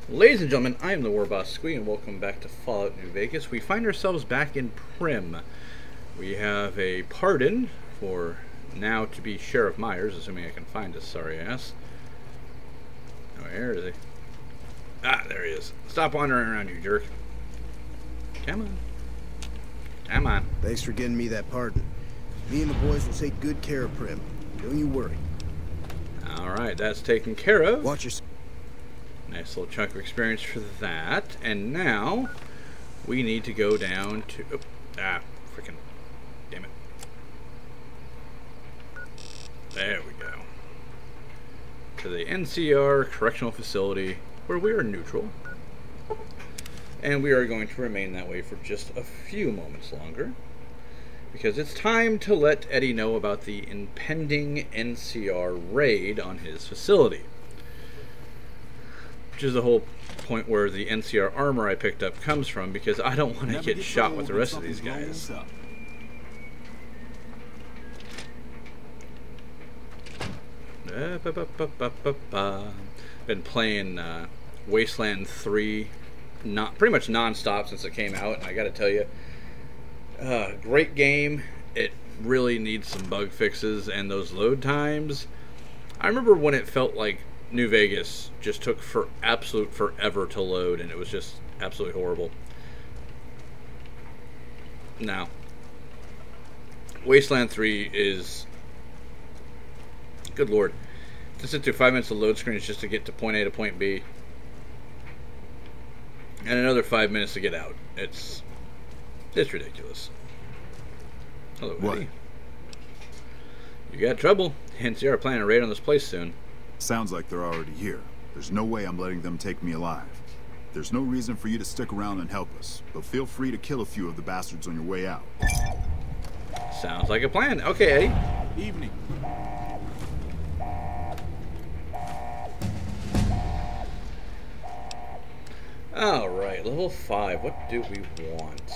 Ladies and gentlemen, I am the War Boss Squee, and welcome back to Fallout New Vegas. We find ourselves back in Prim. We have a pardon for now to be Sheriff Myers, assuming I can find his sorry ass. Oh, where is he? Ah, there he is. Stop wandering around, you jerk. Come on. Come on. Thanks for getting me that pardon. Me and the boys will take good care of Prim. Don't you worry. Alright, that's taken care of. Watch your... Nice little chunk of experience for that. And now, we need to go down to... Oh, freaking... Damn it. There we go. To the NCR Correctional Facility, where we are neutral. And we are going to remain that way for just a few moments longer. Because it's time to let Eddie know about the impending NCR raid on his facility. Which is the whole point where the NCR armor I picked up comes from, because I don't want to get shot with the rest of these guys. Been playing Wasteland 3 pretty much non-stop since it came out, and I gotta tell you, great game. It really needs some bug fixes, and those load times. I remember when it felt like New Vegas just took absolute forever to load, and it was just absolutely horrible. Now, Wasteland 3 is, good lord, to sit through 5 minutes of load screens just to get to point A to point B, and another 5 minutes to get out. It's ridiculous. Hello, what? Eddie. You got trouble. NCR are planning a raid on this place soon. Sounds like they're already here. There's no way I'm letting them take me alive. There's no reason for you to stick around and help us, but feel free to kill a few of the bastards on your way out. Sounds like a plan. Okay, Eddie. Evening. Alright, level 5. What do we want?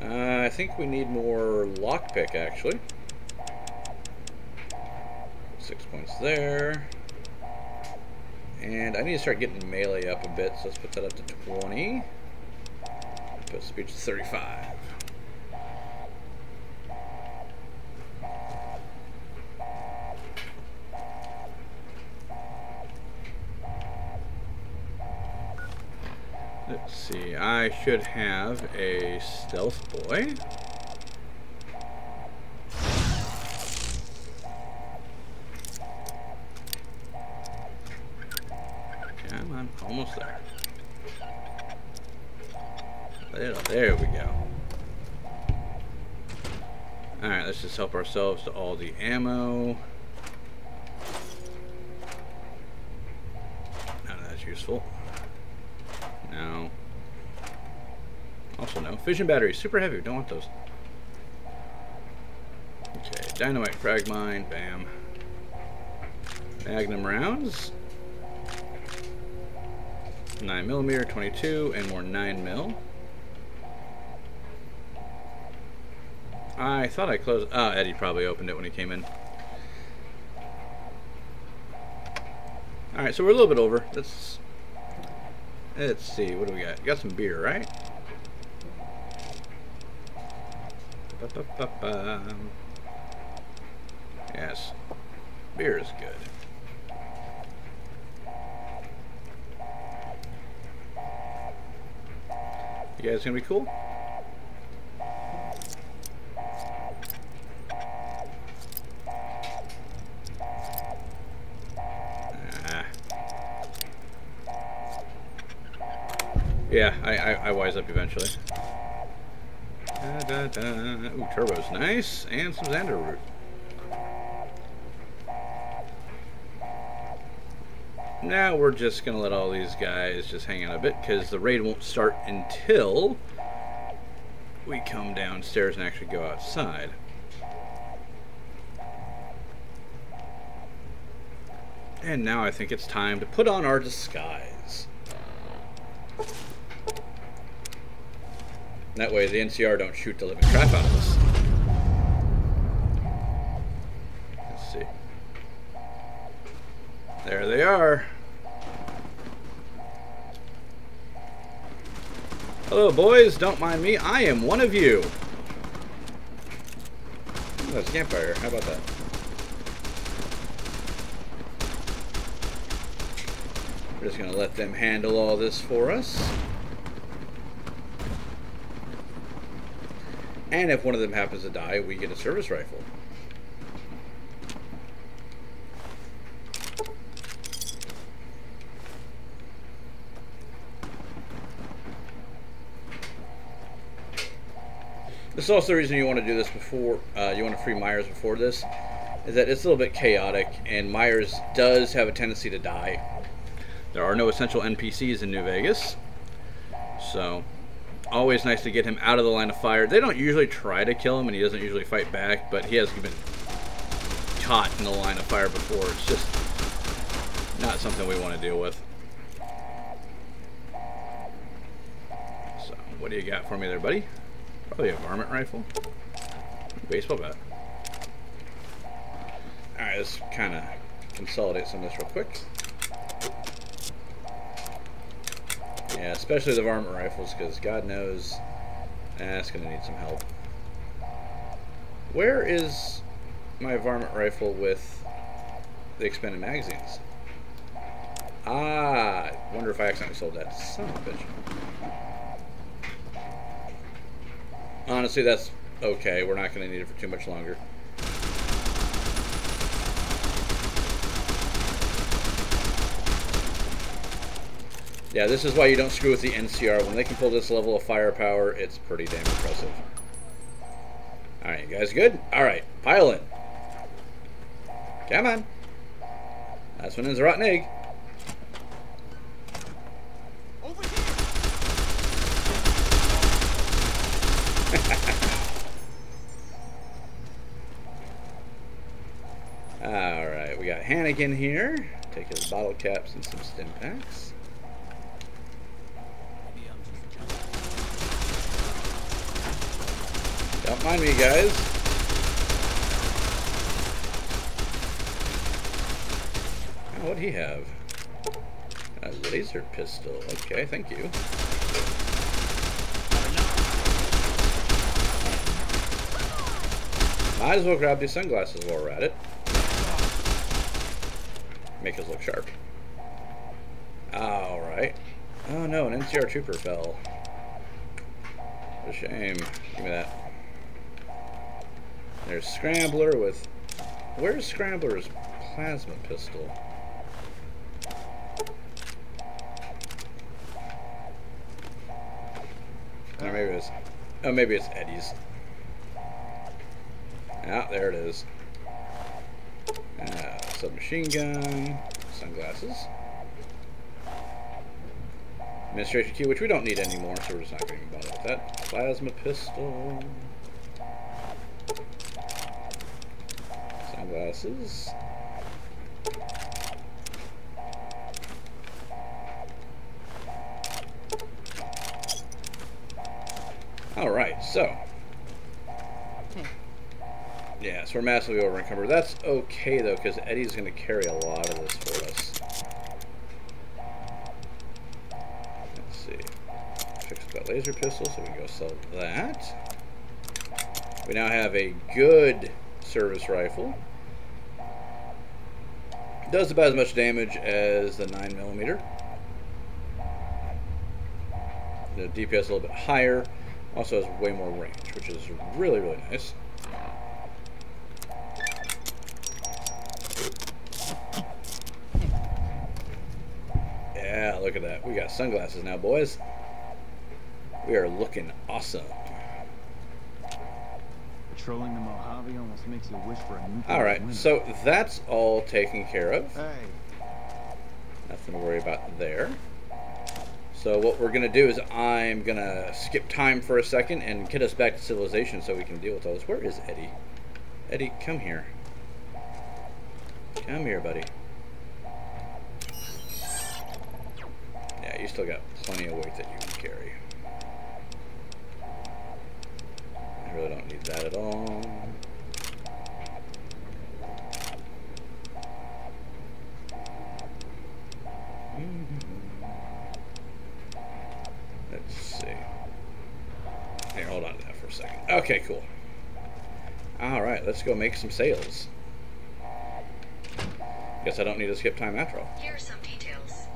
I think we need more lockpick, actually. 6 points there. And I need to start getting melee up a bit, so let's put that up to 20. Put speech to 35. Let's see, I should have a stealth boy. Come on, almost there. There we go. Alright, let's just help ourselves to all the ammo. None of that's useful. No. Also no. Fission batteries, super heavy. Don't want those. Okay, dynamite, frag mine, bam. Magnum rounds. 9mm, 22, and more 9mm. I thought I closed. Oh, Eddie probably opened it when he came in. Alright, so we're a little bit over. Let's see, what do we got? Got some beer, right? Yes. Beer is good. You guys gonna be cool? Yeah, I wise up eventually. Ooh, turbo's nice, and some Xander root. Now we're just gonna let all these guys just hang out a bit, because the raid won't start until we come downstairs and actually go outside. And now I think it's time to put on our disguise. That way the NCR don't shoot the living crap out of us. Let's see. There they are. Hello, boys. Don't mind me. I am one of you. Oh, that's a campfire. How about that? We're just going to let them handle all this for us. And if one of them happens to die, we get a service rifle. This is also the reason you want to do this before, you want to free Myers before this, is that it's a little bit chaotic, and Myers does have a tendency to die. There are no essential NPCs in New Vegas, so always nice to get him out of the line of fire. They don't usually try to kill him, and he doesn't usually fight back, but he has been caught in the line of fire before. It's just not something we want to deal with. So, what do you got for me there, buddy? Probably a varmint rifle. Baseball bat. Alright, let's kind of consolidate some of this real quick. Yeah, especially the varmint rifles, because God knows that's going to need some help. Where is my varmint rifle with the expanded magazines? Ah, I wonder if I accidentally sold that. Son of a bitch. Honestly, that's okay. We're not going to need it for too much longer. Yeah, this is why you don't screw with the NCR. When they can pull this level of firepower, it's pretty damn impressive. Alright, you guys good? Alright, pile in. Come on. Last one is a rotten egg. Over here. Alright, we got Hannigan here. Take his bottle caps and some stim packs. Don't mind me, guys. Oh, what'd he have? A laser pistol. Okay, thank you. Might as well grab these sunglasses while we're at it. Make us look sharp. Alright. Oh no, an NCR trooper fell. What a shame. Give me that. There's Scrambler with... Where's Scrambler's plasma pistol? Or maybe it's... Oh, maybe it's Eddie's. Ah, there it is. Submachine gun. Sunglasses. Administration key, which we don't need anymore, so we're just not going to bother with that. Plasma pistol. Sunglasses. Alright, so. Yeah, so we're massively over encumbered. That's okay though, because Eddie's going to carry a lot of this for us. Let's see. Fix that laser pistol, so we can go sell that. We now have a good service rifle. Does about as much damage as the 9mm. The DPS a little bit higher. Also has way more range, which is really, really nice. Yeah, look at that. We got sunglasses now, boys. We are looking awesome. Patrolling the Mojave almost makes you wish for a new. Alright, so that's all taken care of. Hey. Nothing to worry about there. So what we're going to do is I'm going to skip time for a second and get us back to civilization so we can deal with all this. Where is Eddie? Eddie, come here. Come here, buddy. Yeah, you still got plenty of weight that you can carry. I really don't need that at all. Let's see. Okay, cool. Alright, let's go make some sales. Guess I don't need to skip time after all. Here are some details.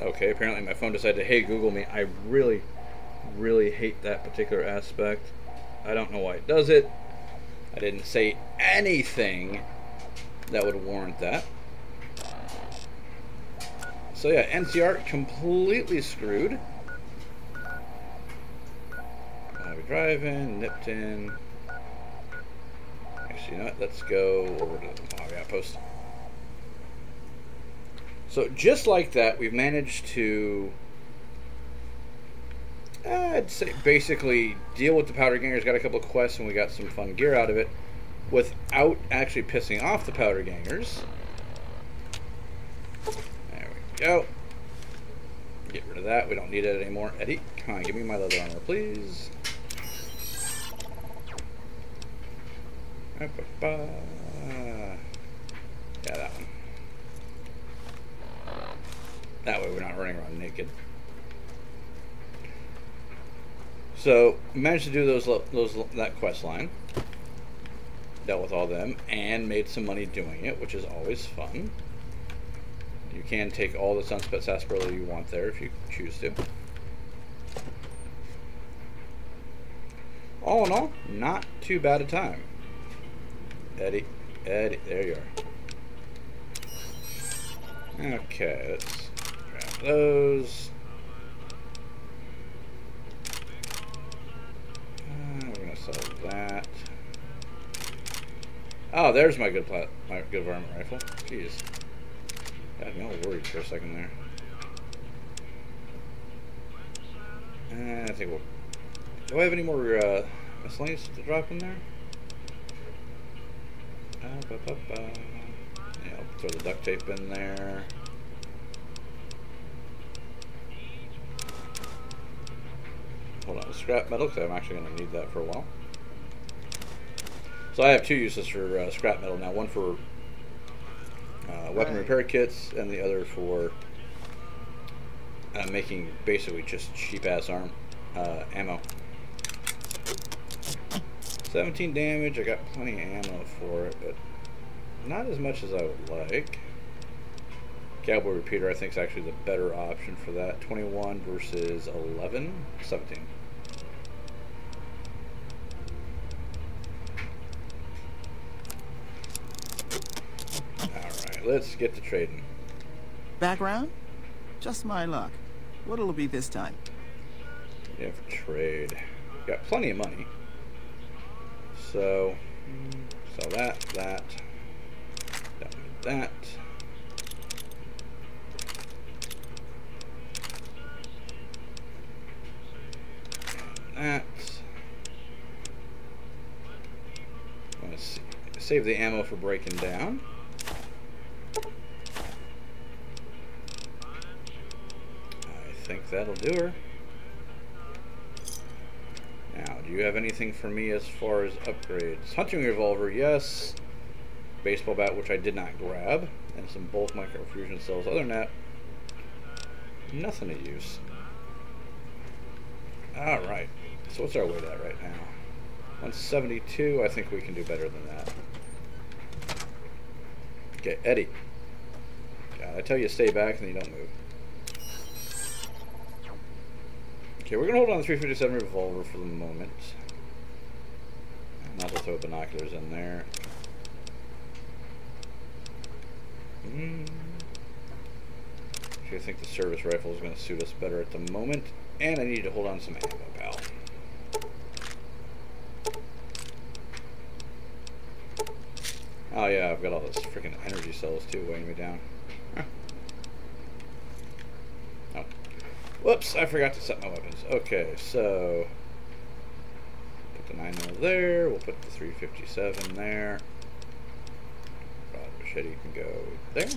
Okay, apparently my phone decided to, hey, Google me. I really, really hate that particular aspect. I don't know why it does it. I didn't say anything that would warrant that. So yeah, NCR completely screwed. We're driving, nipped in. Actually, you know what? Let's go over to the Mojave Outpost. So just like that, we've managed to, I'd say, basically deal with the Powder Gangers. Got a couple of quests, and we got some fun gear out of it, without actually pissing off the Powder Gangers. There we go. Get rid of that. We don't need it anymore. Eddie, come on, give me my leather armor, please. Yeah, that one. That way we're not running around naked. So, managed to do that quest line. Dealt with all them, and made some money doing it, which is always fun. You can take all the Sunspot Sarsaparilla you want there if you choose to. All in all, not too bad a time. Eddie, there you are. Okay, let's grab those. We're gonna sell that. Oh, there's my good varmint rifle. Jeez, got me all worried for a second there. I think we'll. Do I have any more miscellaneous to drop in there? Yeah, I'll throw the duct tape in there. Hold on, scrap metal, because I'm actually going to need that for a while. So I have two uses for scrap metal now. One for weapon repair kits, and the other for making basically just cheap-ass ammo. 17 damage, I got plenty of ammo for it, but not as much as I would like. Cowboy Repeater, I think, is actually the better option for that. 21 versus 11, 17. Alright, let's get to trading. Background? Just my luck. What'll it be this time? Yeah, for trade. Got plenty of money. So, sell that, that, that. That. I'm going to save the ammo for breaking down. I think that'll do her. Now, do you have anything for me as far as upgrades? Hunting revolver, yes. Baseball bat, which I did not grab. And some bulk microfusion cells. Other than that, nothing to use. Alright. So what's our weight at right now? 172. I think we can do better than that. Okay, Eddie. God, I tell you to stay back and you don't move. Okay, we're going to hold on the 357 revolver for the moment. Might as well throw binoculars in there. Actually, I think the service rifle is going to suit us better at the moment. And I need to hold on to some ammo, pal. Oh yeah, I've got all those freaking energy cells too weighing me down. Huh. Oh. Whoops, I forgot to set my weapons. Okay, so put the 9mm there, we'll put the 357 there. Rod machete can go there.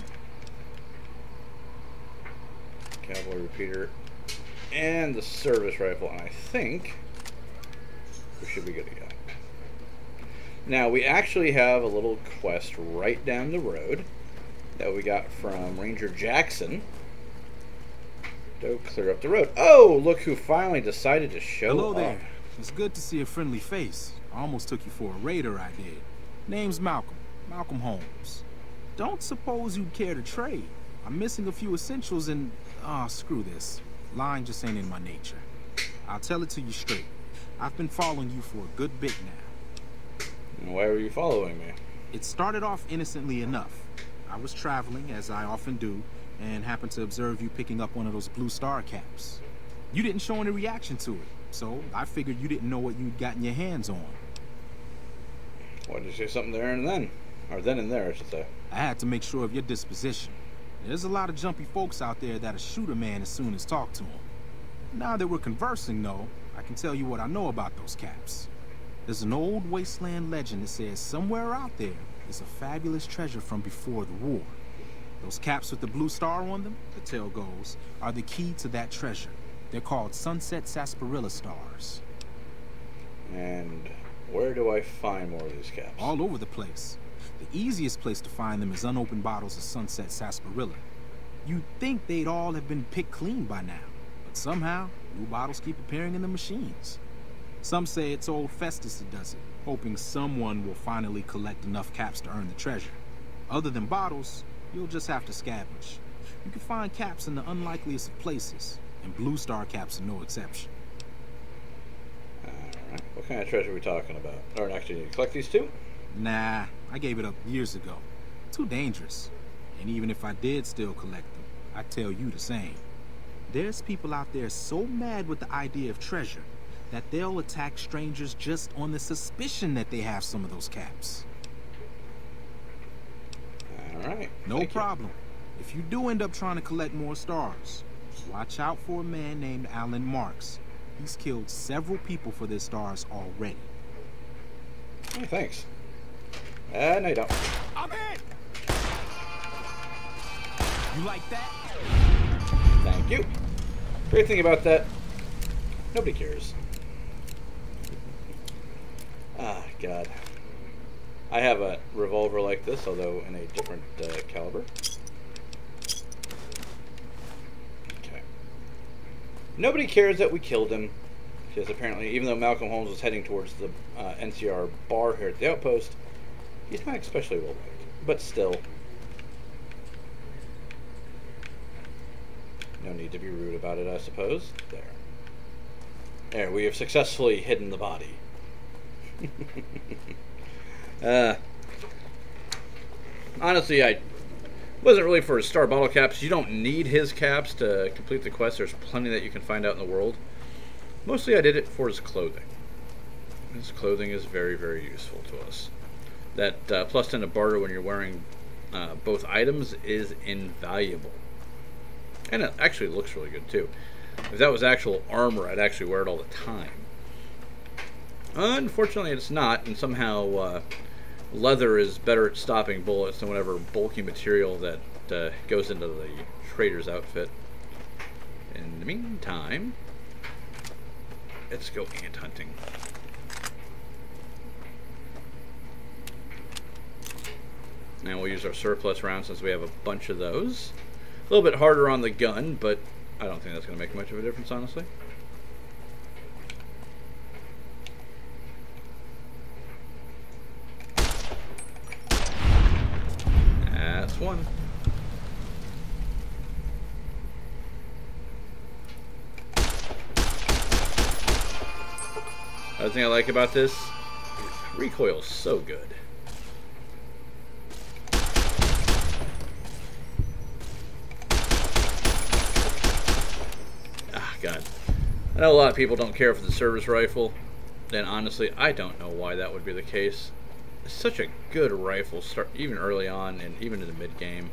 Cowboy repeater. And the service rifle, and I think we should be good to go. Now, we actually have a little quest right down the road that we got from Ranger Jackson. Go clear up the road. Oh, look who finally decided to show Hello up. there. It's good to see a friendly face. I almost took you for a raider, I did. Name's Malcolm. Malcolm Holmes. Don't suppose you'd care to trade. I'm missing a few essentials and... screw this. Lying just ain't in my nature. I'll tell it to you straight. I've been following you for a good bit now. And why were you following me? It started off innocently enough. I was traveling, as I often do, and happened to observe you picking up one of those blue star caps. You didn't show any reaction to it, so I figured you didn't know what you'd gotten your hands on. Why did you say something there and then? Or then and there, I should say. I had to make sure of your disposition. There's a lot of jumpy folks out there that'll shoot a man as soon as talk to him. Now that we're conversing, though, I can tell you what I know about those caps. There's an old wasteland legend that says somewhere out there is a fabulous treasure from before the war. Those caps with the blue star on them, the tale goes, are the key to that treasure. They're called sunset sarsaparilla stars. And where do I find more of these caps? All over the place. The easiest place to find them is unopened bottles of sunset sarsaparilla. You'd think they'd all have been picked clean by now, but somehow, new bottles keep appearing in the machines. Some say it's old Festus that does it, hoping someone will finally collect enough caps to earn the treasure. Other than bottles, you'll just have to scavenge. You can find caps in the unlikeliest of places, and blue star caps are no exception. Alright, what kind of treasure are we talking about? Or actually, you collect these two? Nah, I gave it up years ago. Too dangerous. And even if I did still collect them, I'd tell you the same. There's people out there so mad with the idea of treasure that they'll attack strangers just on the suspicion that they have some of those caps. Alright. No problem. If you do end up trying to collect more stars, watch out for a man named Alan Marks. He's killed several people for their stars already. Hey, thanks. No, you don't. I'm in! You like that? Thank you. Great thing about that, nobody cares. Ah, God. I have a revolver like this, although in a different caliber. Okay. Nobody cares that we killed him, because apparently, even though Malcolm Holmes was heading towards the NCR bar here at the outpost, he's not especially well liked. But still, no need to be rude about it, I suppose. There, we have successfully hidden the body. Honestly, I wasn't really for his star bottle caps. You don't need his caps to complete the quest. There's plenty that you can find out in the world. Mostly I did it for his clothing. His clothing is very, very useful to us. That plus 10 to barter when you're wearing both items is invaluable. And it actually looks really good too. If that was actual armor, I'd actually wear it all the time. Unfortunately, it's not, and somehow leather is better at stopping bullets than whatever bulky material that goes into the trader's outfit. In the meantime, let's go ant hunting. And we'll use our surplus rounds since we have a bunch of those. A little bit harder on the gun, but I don't think that's going to make much of a difference, honestly. That's one. Other thing I like about this, recoil's so good. Ah, God. I know a lot of people don't care for the service rifle, and honestly, I don't know why that would be the case. It's such a good rifle, start even early on and even in the mid-game.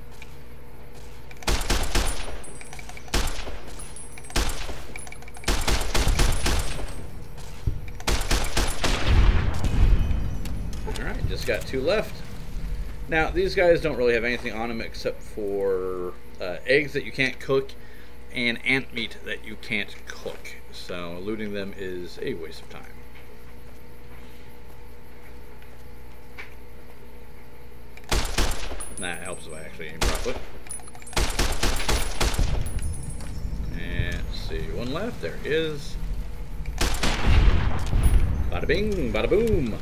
Alright, just got 2 left. Now, these guys don't really have anything on them except for eggs that you can't cook and ant meat that you can't cook. So, looting them is a waste of time. That helps if I actually aim properly. one left. There is. Bada bing, bada boom.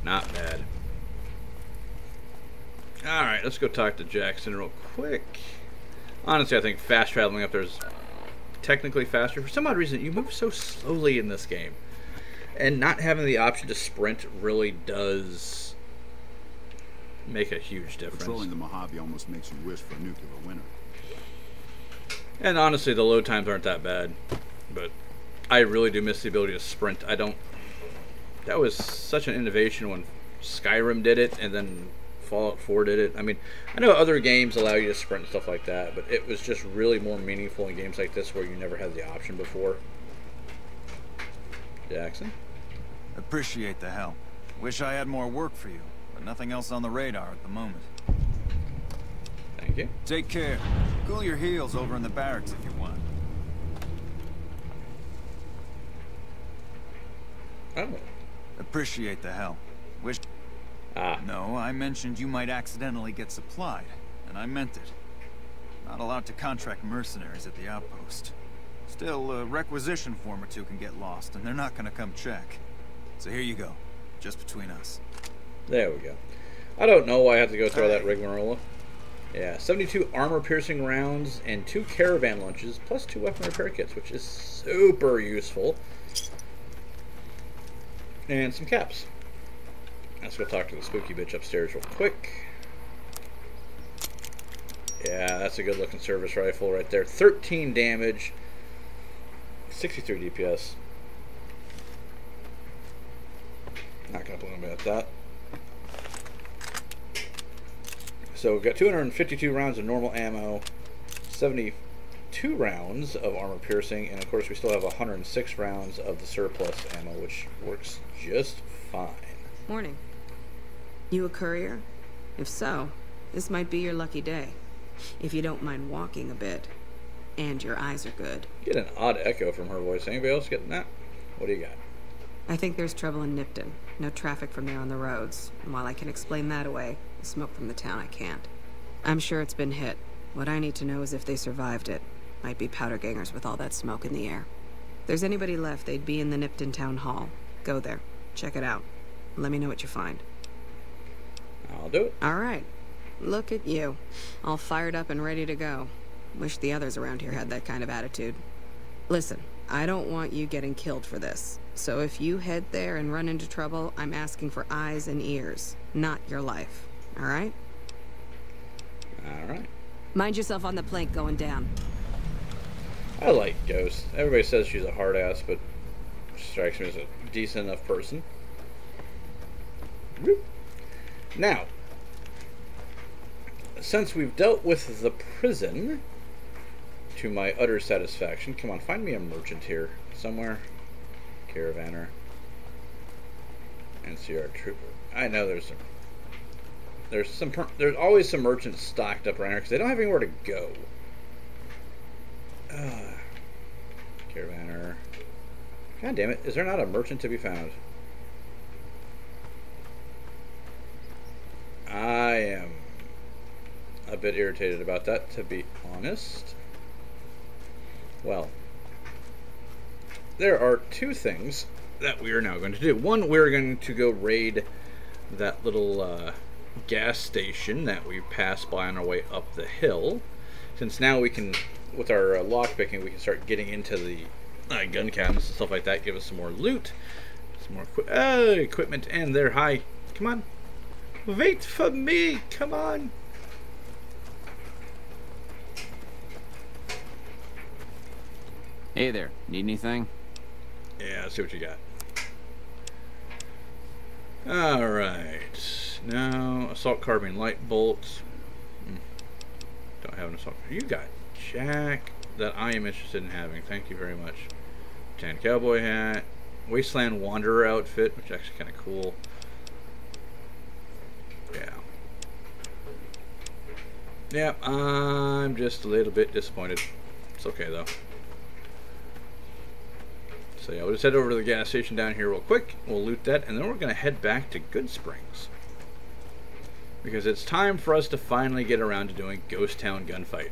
Not bad. Alright, let's go talk to Jackson real quick. Honestly, I think fast traveling up there is technically faster. For some odd reason, you move so slowly in this game. And not having the option to sprint really does make a huge difference. Patrolling the Mojave almost makes you wish for a nuclear winter. And honestly, the load times aren't that bad. But I really do miss the ability to sprint. I don't... That was such an innovation when Skyrim did it, and then Fallout 4 did it. I mean, I know other games allow you to sprint and stuff like that, but it was just really more meaningful in games like this where you never had the option before. Jackson? Appreciate the help. Wish I had more work for you, but nothing else on the radar at the moment. Thank you. Take care. Cool your heels over in the barracks if you want. Oh. Appreciate the help. Wish... No, I mentioned you might accidentally get supplied, and I meant it. Not allowed to contract mercenaries at the outpost. Still, a requisition form or two can get lost, and they're not gonna come check. So here you go, just between us. There we go. I don't know why I have to go through all that rigmarole. Yeah, 72 armor-piercing rounds and 2 caravan lunches, plus 2 weapon repair kits, which is super useful. And some caps. Let's go talk to the spooky bitch upstairs real quick. Yeah, that's a good-looking service rifle right there. 13 damage, 63 DPS. Not going to blow me at that. So we've got 252 rounds of normal ammo, 72 rounds of armor piercing, and of course we still have 106 rounds of the surplus ammo, which works just fine. Morning. You a courier? If so, this might be your lucky day. If you don't mind walking a bit, and your eyes are good. Get an odd echo from her voice. Anybody else getting that? What do you got? I think there's trouble in Nipton. No traffic from there on the roads. And while I can explain that away, the smoke from the town I can't. I'm sure it's been hit. What I need to know is if they survived it. Might be powder gangers with all that smoke in the air. If there's anybody left, they'd be in the Nipton town hall. Go there. Check it out. Let me know what you find. I'll do it. All right. Look at you. All fired up and ready to go. Wish the others around here had that kind of attitude. Listen, I don't want you getting killed for this. So if you head there and run into trouble, I'm asking for eyes and ears, not your life. All right? All right. Mind yourself on the plank going down. I like Ghost. Everybody says she's a hard ass, but she strikes me as a decent enough person. Whoop. Now, since we've dealt with the prison to my utter satisfaction, come on, find me a merchant here somewhere. Caravaner. NCR trooper. I know there's always some merchants stocked up around here because they don't have anywhere to go. Caravaner. God damn it! Is there not a merchant to be found? I am a bit irritated about that, to be honest. Well, there are two things that we are now going to do. One, we're going to go raid that little gas station that we passed by on our way up the hill. Since now we can, with our lockpicking, we can start getting into the gun cabinets and stuff like that, give us some more loot, some more equipment, and there, hi, come on. Wait for me! Come on! Hey there, need anything? Yeah, let's see what you got. Alright. Now, assault carbine light bolts. Don't have an assault. You got Jack that I am interested in having. Thank you very much. Tan cowboy hat. Wasteland Wanderer outfit, which is actually kind of cool. Yeah. Yeah, I'm just a little bit disappointed. It's okay though. So yeah, we'll just head over to the gas station down here real quick. We'll loot that, and then we're going to head back to Good Springs. Because it's time for us to finally get around to doing Ghost Town Gunfight.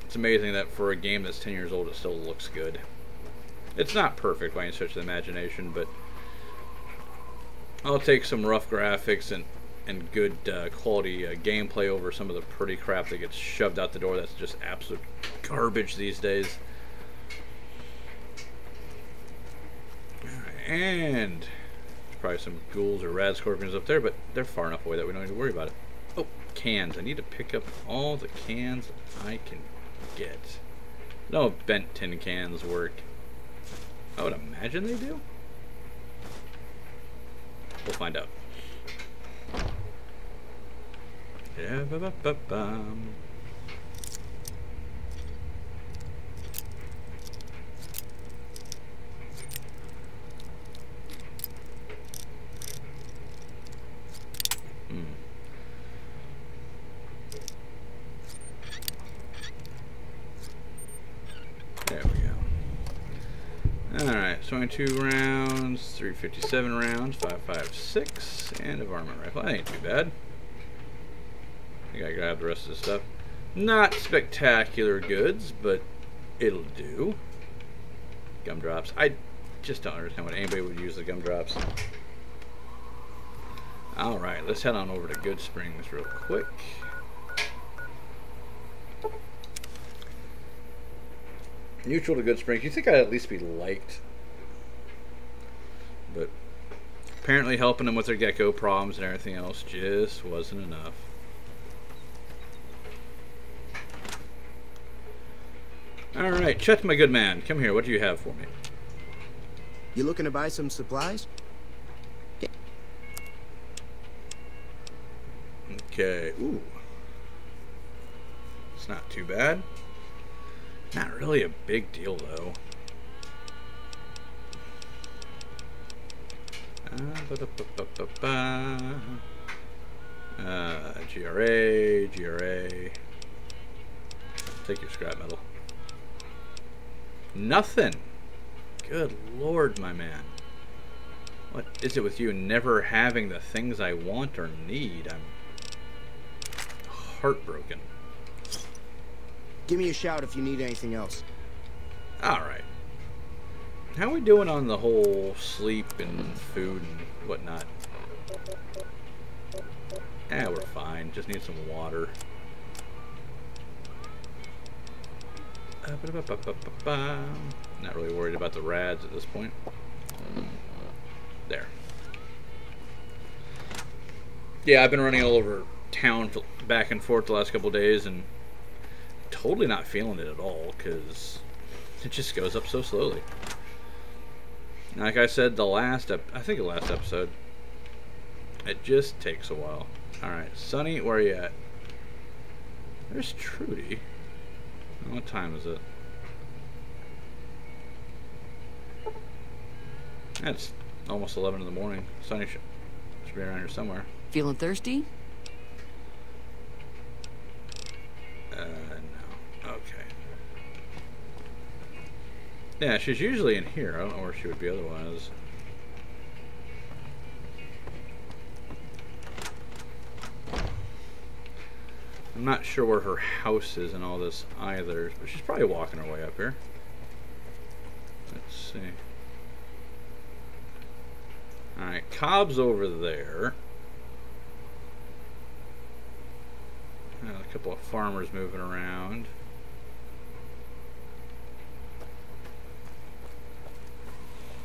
It's amazing that for a game that's 10 years old, it still looks good. It's not perfect by any stretch of the imagination, but I'll take some rough graphics and good quality gameplay over some of the pretty crap that gets shoved out the door that's just absolute garbage these days. And there's probably some ghouls or rad scorpions up there, but they're far enough away that we don't need to worry about it. Oh, cans. I need to pick up all the cans I can get. No bent tin cans work. I would imagine they do. We'll find out. Yeah, ba-ba-ba-bum. There we go. Alright, 22 rounds, 357 rounds, 5.56, and a varmint rifle. That ain't too bad. I think I grabbed the rest of the stuff. Not spectacular goods, but it'll do. Gumdrops. I just don't understand what anybody would use the gumdrops. Alright, let's head on over to Good Springs real quick. Neutral to Good Springs. You'd think I'd at least be liked. But apparently helping them with their gecko problems and everything else just wasn't enough. Alright, Chet, my good man. Come here. What do you have for me? You looking to buy some supplies? Okay. Ooh. It's not too bad. Not really a big deal, though. GRA. Take your scrap metal. Nothing. Good Lord, my man. What is it with you never having the things I want or need? I'm heartbroken. Give me a shout if you need anything else. Alright. How are we doing on the whole sleep and food and whatnot? Yeah, we're fine. Just need some water. Not really worried about the rads at this point. There. Yeah, I've been running all over town back and forth the last couple of days and totally not feeling it at all because it just goes up so slowly. Like I said, I think the last episode, it just takes a while. Alright, Sonny, where are you at? There's Trudy. What time is it? It's almost 11 in the morning. Sonny should be around here somewhere. Feeling thirsty? No. Okay. Yeah, she's usually in here. I don't know where she would be otherwise. I'm not sure where her house is in all this either, but she's probably walking her way up here. Let's see. Alright, Cobb's over there. A couple of farmers moving around.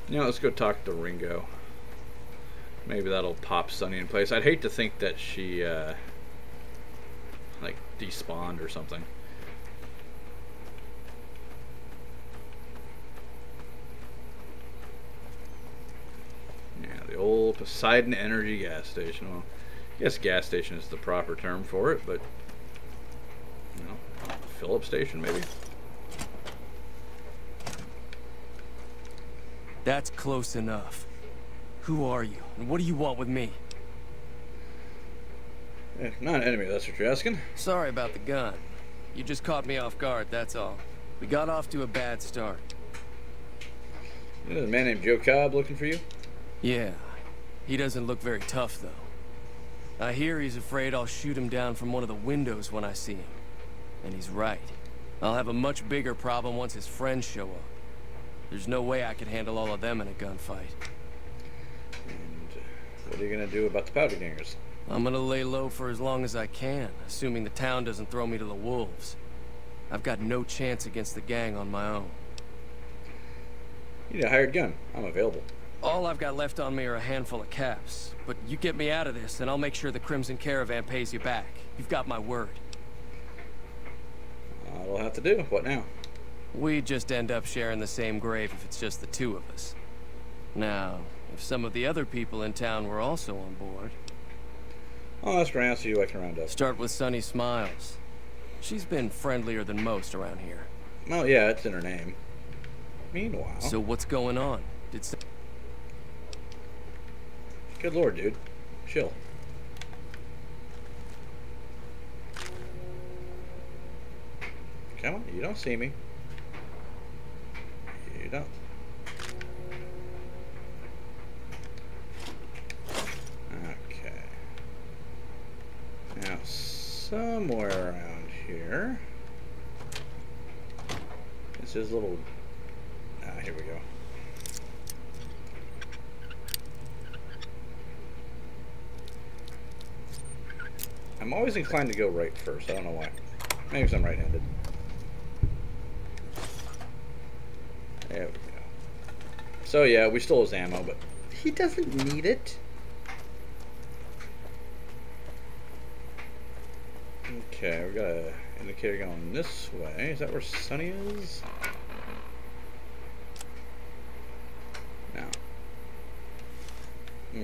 You know, let's go talk to Ringo. Maybe that'll pop Sonny in place. I'd hate to think that she, like, despawned or something. Yeah, the old Poseidon Energy gas station. Well, I guess gas station is the proper term for it, but, you know, fill-up station, maybe. That's close enough. Who are you, and what do you want with me? Not an enemy, that's what you're asking. Sorry about the gun. You just caught me off guard, that's all. We got off to a bad start. There's a man named Joe Cobb looking for you? Yeah. He doesn't look very tough, though. I hear he's afraid I'll shoot him down from one of the windows when I see him. And he's right. I'll have a much bigger problem once his friends show up. There's no way I could handle all of them in a gunfight. And what are you gonna do about the powder gangers? I'm gonna lay low for as long as I can, assuming the town doesn't throw me to the wolves. I've got no chance against the gang on my own. You need a hired gun. I'm available. All I've got left on me are a handful of caps. But you get me out of this, and I'll make sure the Crimson Caravan pays you back. You've got my word. We'll have to do. What now? We just end up sharing the same grave if it's just the two of us. Now, if some of the other people in town were also on board... Oh, that's great. I'll see you I can round up. Start with Sunny Smiles. She's been friendlier than most around here. Oh, yeah, it's in her name. Meanwhile... So what's going on? Good lord, dude. Chill. Come on, you don't see me. You don't. Okay. Now, somewhere around here... It's his little... here we go. I'm always inclined to go right first. I don't know why. Maybe because I'm right-handed. There we go. So yeah, we stole his ammo, but he doesn't need it. Okay, we got an indicator going this way. Is that where Sunny is? No.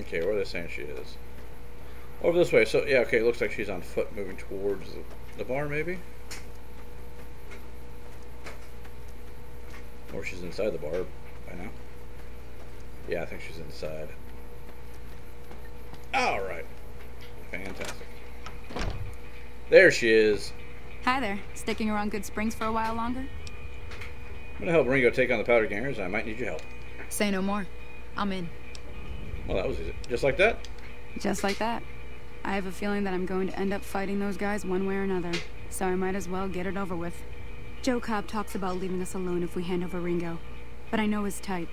Okay, where are they saying she is? Over this way. So, yeah, okay, it looks like she's on foot moving towards the bar, maybe? Or she's inside the bar by now. Yeah, I think she's inside. Alright. Fantastic. There she is. Hi there. Sticking around Good Springs for a while longer? I'm gonna help Ringo take on the powder gangers, and I might need your help. Say no more. I'm in. Well, that was easy. Just like that? Just like that. I have a feeling that I'm going to end up fighting those guys one way or another, so I might as well get it over with. Joe Cobb talks about leaving us alone if we hand over Ringo, but I know his type.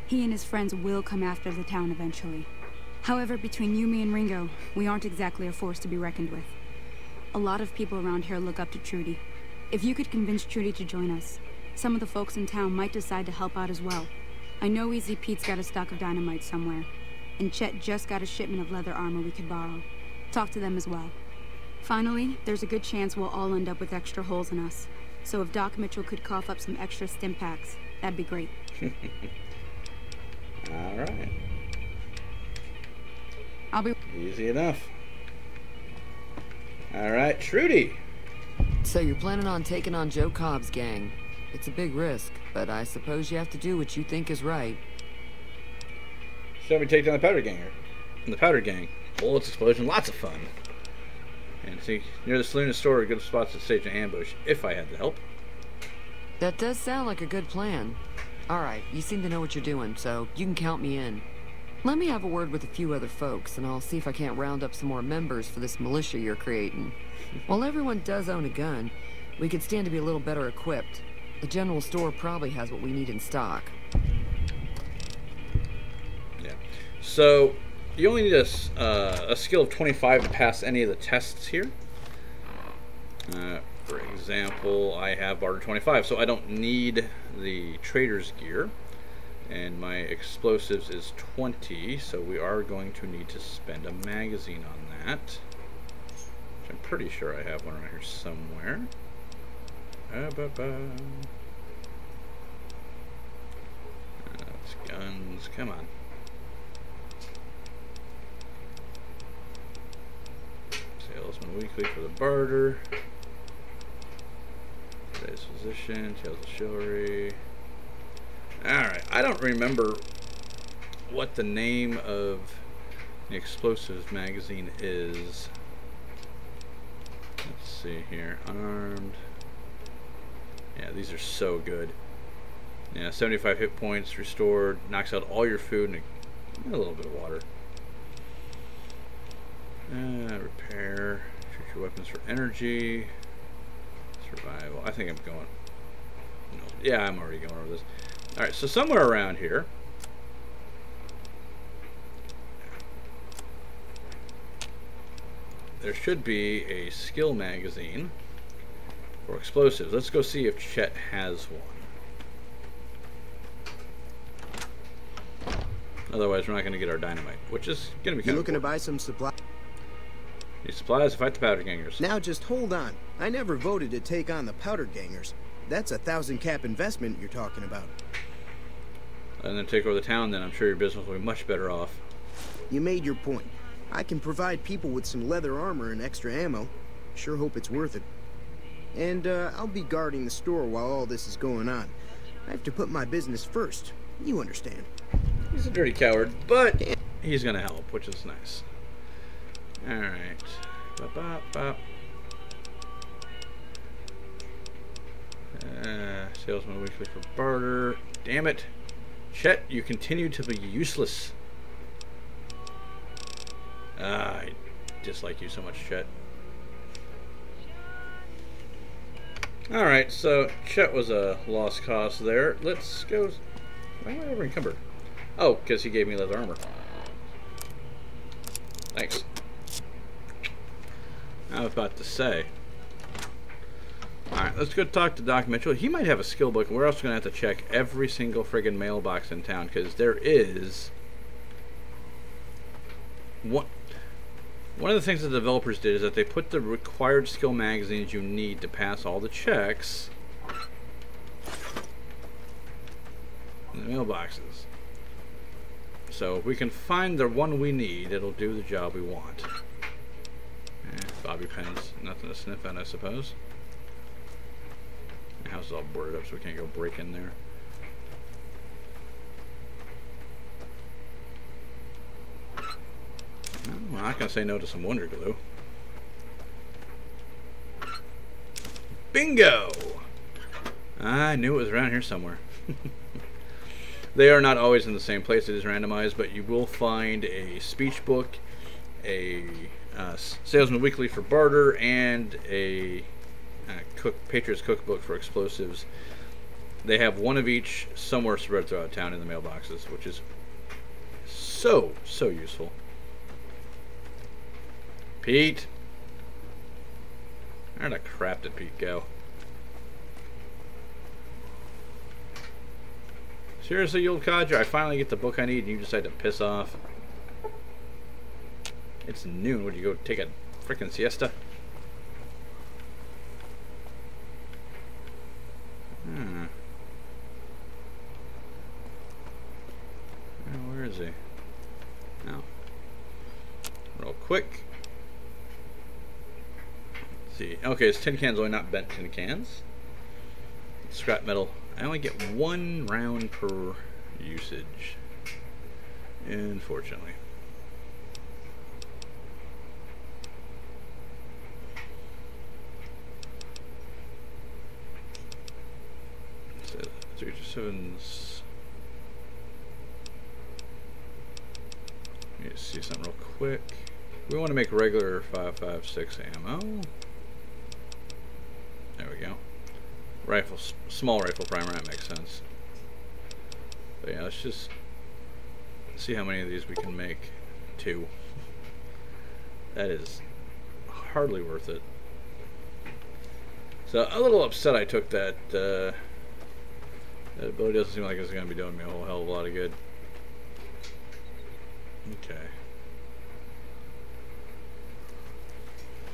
He and his friends will come after the town eventually. However, between you, me, and Ringo, we aren't exactly a force to be reckoned with. A lot of people around here look up to Trudy. If you could convince Trudy to join us, some of the folks in town might decide to help out as well. I know Easy Pete's got a stock of dynamite somewhere, and Chet just got a shipment of leather armor we could borrow. Talk to them as well. Finally, there's a good chance we'll all end up with extra holes in us. So if Doc Mitchell could cough up some extra stim packs, that'd be great. Alright. I'll be... Easy enough. Alright, Trudy. So you're planning on taking on Joe Cobb's gang. It's a big risk, but I suppose you have to do what you think is right. Show me take down the powder ganger. And the powder gang. Bullets, explosion, lots of fun. And see, near the saloon and store are good spots to stage an ambush, if I had the help. That does sound like a good plan. Alright, you seem to know what you're doing, so you can count me in. Let me have a word with a few other folks, and I'll see if I can't round up some more members for this militia you're creating. While everyone does own a gun, we could stand to be a little better equipped. The general store probably has what we need in stock. Yeah. So, you only need a skill of 25 to pass any of the tests here. For example, I have barter 25, so I don't need the trader's gear. And my explosives is 20, so we are going to need to spend a magazine on that. Which I'm pretty sure I have one around here somewhere. That's guns, come on. Salesman Weekly for the barter. Today's position, Tales of Chivalry. Alright, I don't remember what the name of the explosives magazine is. Let's see here. Armed. Yeah, these are so good. Yeah, 75 hit points restored, knocks out all your food and a little bit of water. Repair. Shoot your weapons for energy. Survival. I think I'm going... No. Yeah, I'm already going over this. Alright, so somewhere around here... there should be a skill magazine for explosives. Let's go see if Chet has one. Otherwise, we're not going to get our dynamite, which is going to be kind of... You looking to buy some supplies? Need supplies to fight the powder gangers. Now just hold on. I never voted to take on the powder gangers. That's 1,000 cap investment you're talking about. And then take over the town, then I'm sure your business will be much better off. You made your point. I can provide people with some leather armor and extra ammo. Sure hope it's worth it. And I'll be guarding the store while all this is going on. I have to put my business first. You understand. He's a dirty coward, but he's gonna help, which is nice. Alright. Salesman weekly for barter. Damn it. Chet, you continue to be useless. I dislike you so much, Chet. Alright, so Chet was a lost cause there. Let's go... Why am I ever encumbered? Oh, because he gave me leather armor. Thanks. I was about to say. Alright, let's go talk to Doc Mitchell. He might have a skill book, and we're also going to have to check every single friggin' mailbox in town, because there is... One of the things the developers did is that they put the required skill magazines you need to pass all the checks in the mailboxes. So if we can find the one we need, it'll do the job we want. Bobby pins, nothing to sniff at, I suppose. The house is all boarded up, so we can't go break in there. Well, I'm not going to say no to some Wonder Glue. Bingo! I knew it was around here somewhere. They are not always in the same place. It is randomized, but you will find a speech book, a Salesman Weekly for barter, and a Patriots Cookbook for explosives. They have one of each somewhere spread throughout town in the mailboxes, which is so useful. Pete! Where the crap did Pete go? Seriously, you old codger, I finally get the book I need and you decide to piss off. It's noon. Would you go take a frickin' siesta? Where is he? No. Real quick. Let's see. Okay, it's tin cans, only not bent tin cans. Scrap metal. I only get 1 round per usage. Unfortunately. So 327's. Let me see something real quick. We want to make regular 5.56 ammo. There we go. Rifle, small rifle primer, that makes sense. But yeah, let's just see how many of these we can make. 2. That is hardly worth it. So a little upset I took that. That ability doesn't seem like it's going to be doing me a whole hell of a lot of good. Okay.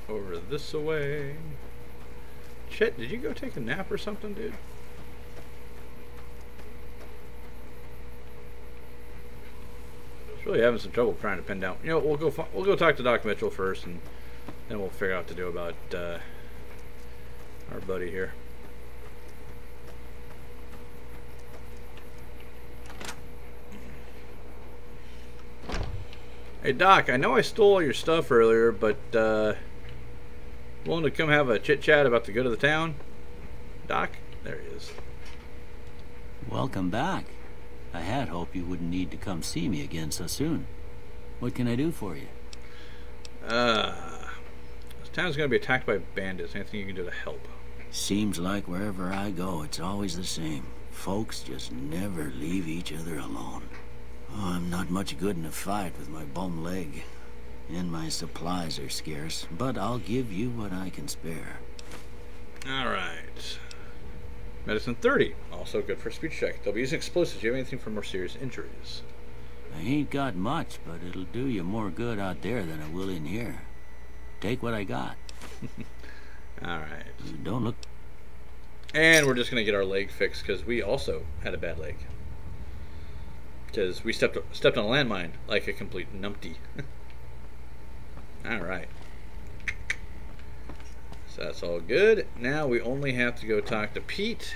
Over this away. Chet, did you go take a nap or something, dude? Just really having some trouble trying to pin down. You know, we'll go talk to Doc Mitchell first, and then we'll figure out what to do about our buddy here. Hey Doc, I know I stole all your stuff earlier, but willing to come have a chit chat about the good of the town? Doc? There he is. Welcome back. I had hoped you wouldn't need to come see me again so soon. What can I do for you? This town's gonna be attacked by bandits. Anything you can do to help? Seems like wherever I go, it's always the same. Folks just never leave each other alone. Oh, I'm not much good in a fight with my bum leg. And my supplies are scarce, but I'll give you what I can spare. Alright. Medicine 30. Also good for a speech check. They'll be using explosives. Do you have anything for more serious injuries? I ain't got much, but it'll do you more good out there than it will in here. Take what I got. Alright. You don't look... And we're just going to get our leg fixed because we also had a bad leg. Because we stepped on a landmine like a complete numpty. Alright. So that's all good. Now we only have to go talk to Pete,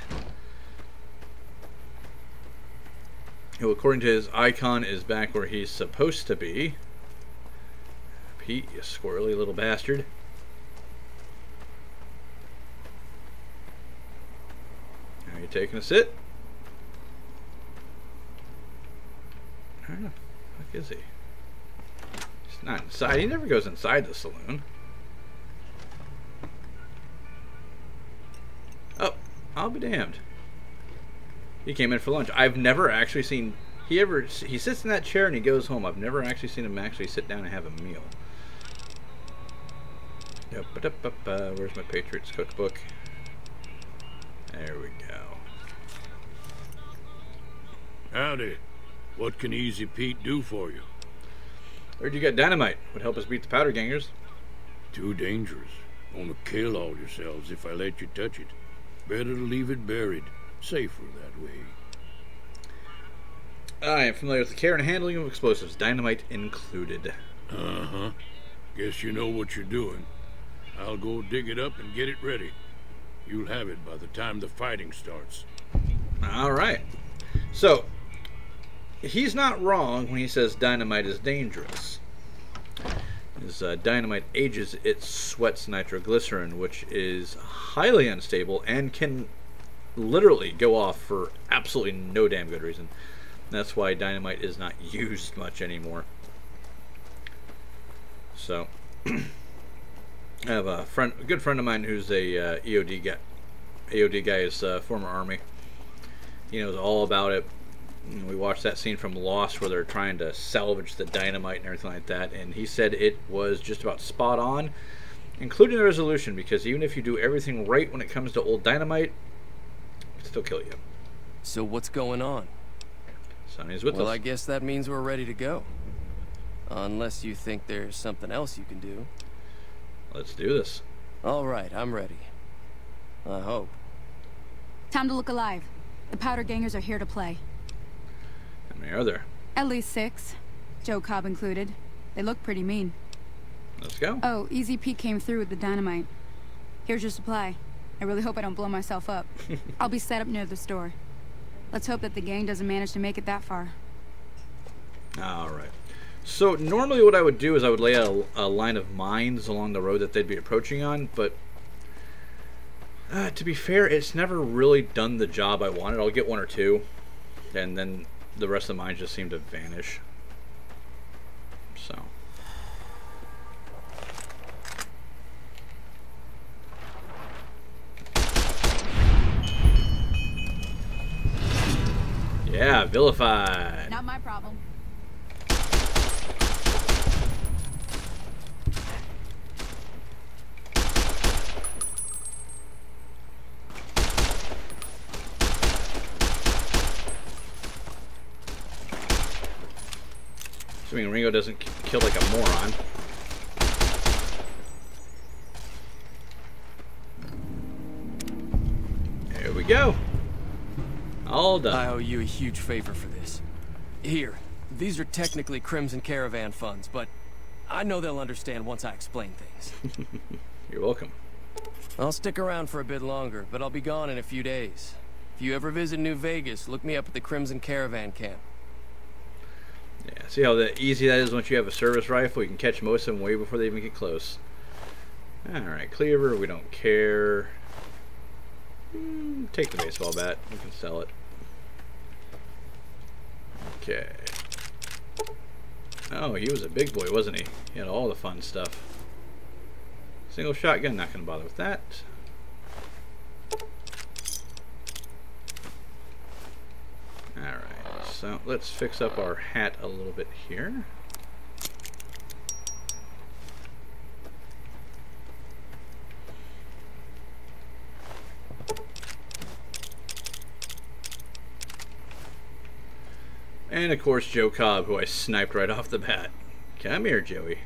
who according to his icon is back where he's supposed to be. Pete, you squirrely little bastard. Are you taking a sit? I don't know. What is he? He's not inside. He never goes inside the saloon. Oh, I'll be damned. He came in for lunch. I've never actually seen... He sits in that chair and he goes home. I've never actually seen him actually sit down and have a meal. Where's my Patriots cookbook? There we go. Howdy. What can Easy Pete do for you? Heard you got dynamite. Would help us beat the powder gangers. Too dangerous. Gonna kill all yourselves if I let you touch it. Better to leave it buried. Safer that way. I am familiar with the care and handling of explosives, dynamite included. Uh-huh. Guess you know what you're doing. I'll go dig it up and get it ready. You'll have it by the time the fighting starts. Alright. So, he's not wrong when he says dynamite is dangerous. As dynamite ages, it sweats nitroglycerin, which is highly unstable and can literally go off for absolutely no damn good reason. That's why dynamite is not used much anymore. So, I have a good friend of mine who's a EOD guy. EOD guy is former Army. He knows all about it. We watched that scene from Lost where they're trying to salvage the dynamite and everything like that, and he said it was just about spot on, including the resolution, because even if you do everything right when it comes to old dynamite, it still kill you. So what's going on? Sonny's with us. Well, I guess that means we're ready to go. Unless you think there's something else you can do. Let's do this. All right, I'm ready. I hope. Time to look alive. The powder gangers are here to play. How many are there? At least 6. Joe Cobb included. They look pretty mean. Let's go. Oh, Easy Pete came through with the dynamite. Here's your supply. I really hope I don't blow myself up. I'll be set up near the store. Let's hope that the gang doesn't manage to make it that far. Alright. So, normally what I would do is I would lay out a line of mines along the road that they'd be approaching on, but to be fair, it's never really done the job I wanted. I'll get 1 or 2, and then the rest of the mines just seem to vanish. So. Yeah, vilified. Not my problem. Assuming Ringo doesn't kill like a moron. There we go. All done. I owe you a huge favor for this. Here, these are technically Crimson Caravan funds, but I know they'll understand once I explain things. You're welcome. I'll stick around for a bit longer, but I'll be gone in a few days. If you ever visit New Vegas, look me up at the Crimson Caravan camp. Yeah, see how easy that is once you have a service rifle? You can catch most of them way before they even get close. Alright, cleaver, we don't care. Take the baseball bat. We can sell it. Okay. Oh, he was a big boy, wasn't he? He had all the fun stuff. Single shotgun, not going to bother with that. Alright, so let's fix up our hat a little bit here. And of course Joe Cobb, who I sniped right off the bat. Come here, Joey.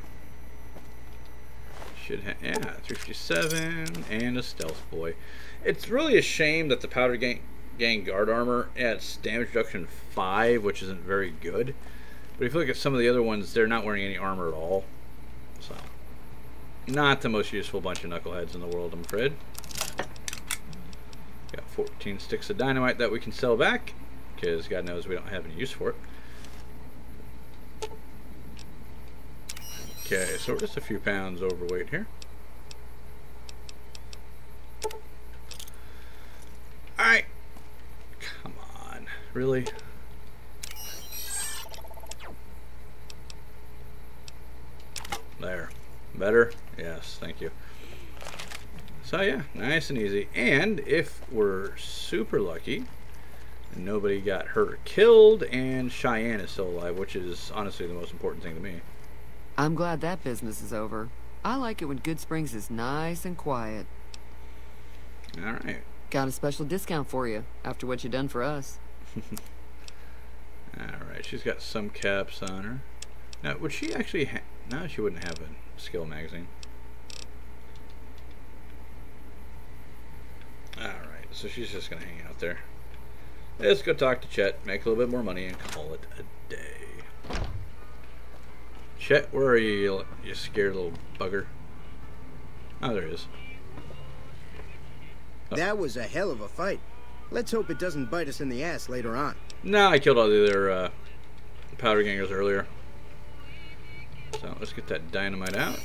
Should have, yeah, 357 and a stealth boy. It's really a shame that the Powder Gang guard armor adds damage reduction 5, which isn't very good. But if you look at some of the other ones, they're not wearing any armor at all. So, not the most useful bunch of knuckleheads in the world, I'm afraid. Got 14 sticks of dynamite that we can sell back, because God knows we don't have any use for it. Okay, so we're just a few pounds overweight here. Alright. Come on. Really? There. Better? Yes, thank you. So yeah, nice and easy. And if we're super lucky, nobody got hurt or killed, and Cheyenne is still alive, which is honestly the most important thing to me. I'm glad that business is over. I like it when Good Springs is nice and quiet. Alright. Got a special discount for you, after what you done for us. Alright, she's got some caps on her. Now, would she actually no, she wouldn't have a skill magazine. Alright, so she's just gonna hang out there. Let's go talk to Chet, make a little bit more money, and call it a day. Chet, where are you, you scared little bugger? Oh, there he is. Oh. That was a hell of a fight. Let's hope it doesn't bite us in the ass later on. No, I killed all the other powder gangers earlier. So let's get that dynamite out.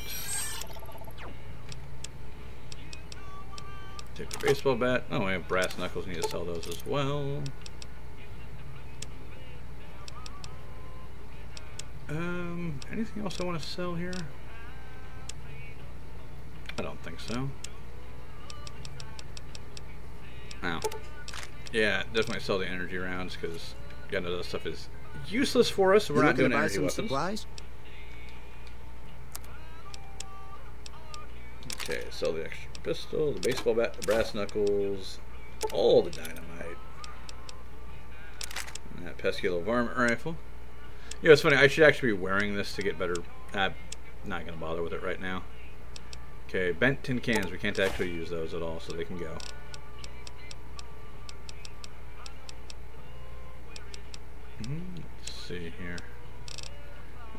Take the baseball bat. Oh, we have brass knuckles. Need to sell those as well. Anything else I want to sell here? I don't think so. Oh. Yeah, definitely sell the energy rounds, because God knows that stuff is useless for us. We're not doing energy weapons. Supplies? Okay, sell the extra pistol, the baseball bat, the brass knuckles, all the dynamite, and that pesky little varmint rifle. You know, it's funny, I should actually be wearing this to get better. I'm not going to bother with it right now. Okay, bent tin cans, we can't actually use those at all, so they can go. Let's see here.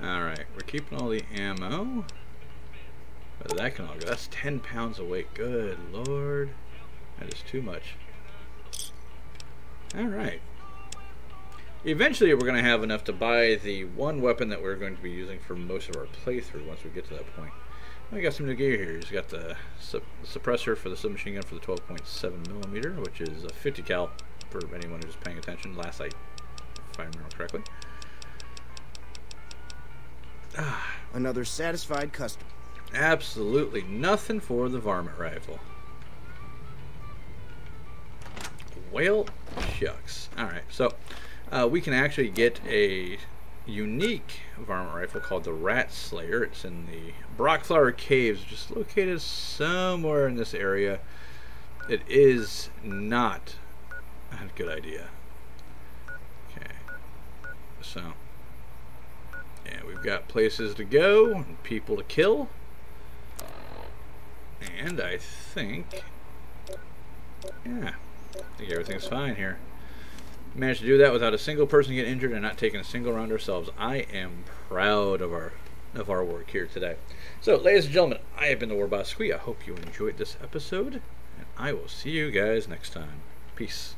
Alright, we're keeping all the ammo. But that can all go. That's 10 pounds of weight. Good Lord. That is too much. Alright. Eventually we're going to have enough to buy the one weapon that we're going to be using for most of our playthrough once we get to that point. We got some new gear here. He's got the suppressor for the submachine gun for the 12.7mm, which is a 50 cal for anyone who's paying attention. Last night, if I remember correctly. Another satisfied customer. Absolutely nothing for the varmint rifle. Well, shucks. Alright, so we can actually get a unique varmint rifle called the Rat Slayer. It's in the Brockflower Caves, just located somewhere in this area. It is not a good idea. Okay, so yeah, we've got places to go and people to kill. And I think, yeah, I think everything's fine here. Managed to do that without a single person getting injured and not taking a single round ourselves. I am proud of our work here today. So, ladies and gentlemen, I have been the War Boss Squee. I hope you enjoyed this episode, and I will see you guys next time. Peace.